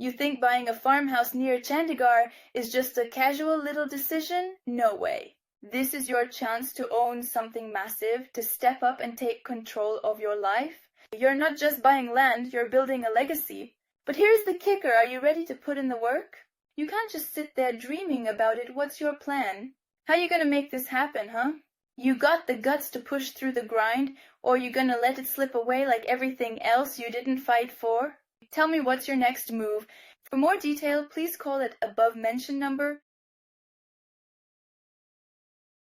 You think buying a farmhouse near Chandigarh is just a casual little decision? No way. This is your chance to own something massive, to step up and take control of your life. You're not just buying land, you're building a legacy. But here's the kicker, are you ready to put in the work? You can't just sit there dreaming about it. What's your plan? How you gonna make this happen, huh? You got the guts to push through the grind, or you gonna let it slip away like everything else you didn't fight for? Tell me what's your next move. For more detail, please call that above mentioned number